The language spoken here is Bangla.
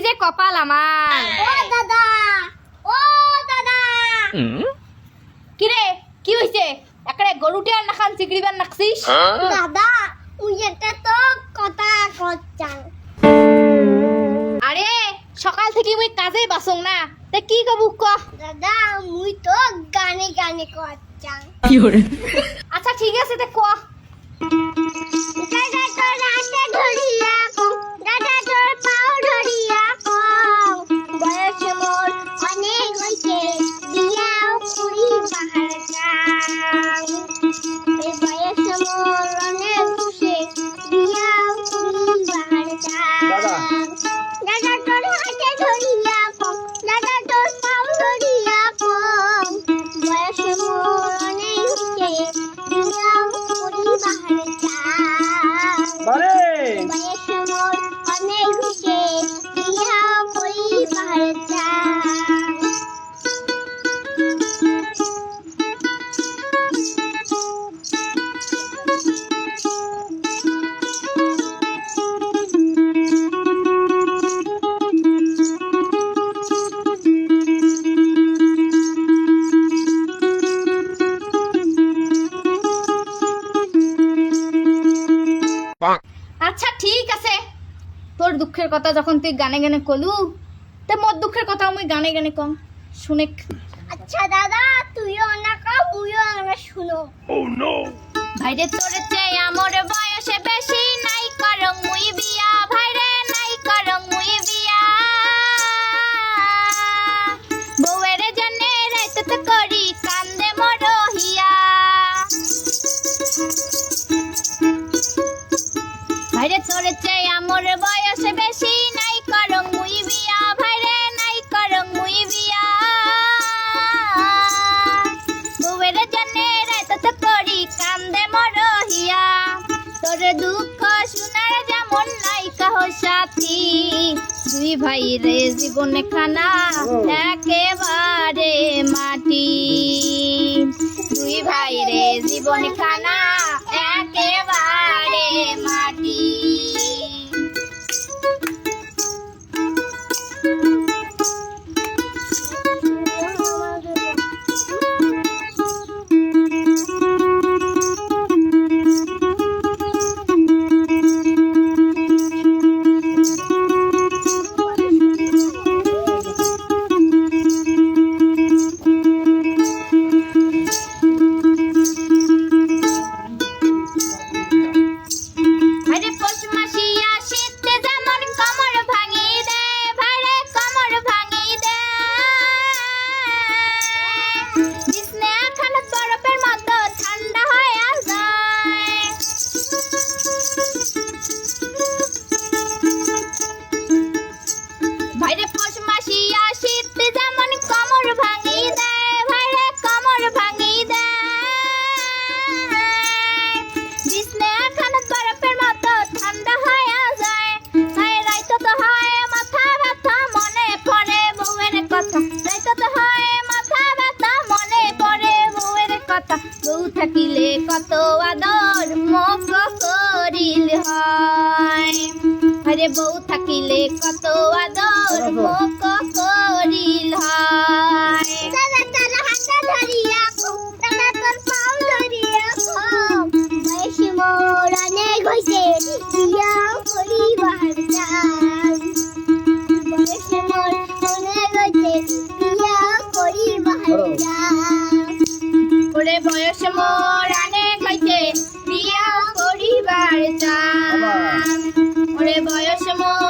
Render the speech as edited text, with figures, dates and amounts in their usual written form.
যে কপাল আমার। ও দাদা, ও দাদা। কি রে, কি হইছে? একড়ে গরুটি আর নাখান চিকড়িবার নাকছিস? দাদা মুই এটা তো কথা করছাং। আরে সকাল থেকে মুই কাজে বাসং না, তে কি কবু ক। দাদা মুই তো গানে গানে করছাং। আচ্ছা ঠিক আছে, তে ক। দাদা তোর হাতে ধরিয়া কও, দাদা তোর পাও ধরিয়া কও, বয়স মোর অনেক হইছে, বিয়াও করি বাহার যাও। এই বয়স মোর অনেক হইছে, বিয়াও করি বাহার যাও। দাদা তোর হাতে ধরিয়া কও, দাদা তোর পাও ধরিয়া কও, বয়স মোর অনেক হইছে, বিয়াও করি বাহার যাও। বয়স মোর অনেক হইছে, বিয়াও করি বাহার যাও। আচ্ছা ঠিক আছে, তোর দুঃখের কথা যখন তুই গানে গানে কলু, তে মোর দুঃখের কথা আমি গানে গানে কম শুনে। আচ্ছা দাদা তুইও না কও, মুইও না শুনো। ভাইরে তোর চেয়ে আমার বয়সে বেশি, নাই করং মুই বিয়া, ভাইরে নাই করং মুই বিয়া। বউয়ের জন্যে রাইতে তো করি কান্দে মরহিয়া। ভাইরে তোর চেয়ে আমার বয়সে বেশি, নাই করং মুই বিয়া, ভাইরে নাই করং মুই বিয়া। বউয়ের জন্যে রাইতে তো করি কান্দে মরহিয়া। তোর দুঃখ শুনার যেমন নাই কাহ সাথী, দুই ভাই রে জীবনে খানা একেবারে মাটি। দুই ভাই রে জীবনে খানা একেবারে মাটি। ভাইরে পৌষ মাসিয়া শীতে যেমন কমর ভাঙি দেয়, ভাইরে কমর ভাঙি দেয়। বিছনা এখন বরফের মতো ঠান্ডা হয়ে যায়। ভাইরে পৌষ মাসিয়া শীতে যেমন কমর ভাঙি দেয়, ভাইরে কমর ভাঙি দেয়। বিছনা এখন বরফের মতো ঠান্ডা হয়ে যায়। হায় রাইতো তো হয় মাথা ব্যথা, মনে পড়ে বউয়ের কথা। রাইতো তো হয় মাথা ব্যথা, মনে পড়ে বউয়ের কথা। বউ থাকিলে কত আদর মুখ করিল হয়। আরে বউ থাকিলে কত আদর মুখ করিল হয়। দাদা তোর হাতে ধরিয়া কও, দাদা তোর পাও ধরিয়া কও, বয়স মোর অনেক হইছে, বিয়াও করি বাহার যাও। বয়স মোর অনেক হইছে, বিয়াও করি বাহার যাও। ওরে বয়স মোর অনেক হইছে, বিয়া করিবার চান। ওরে বয়স মোর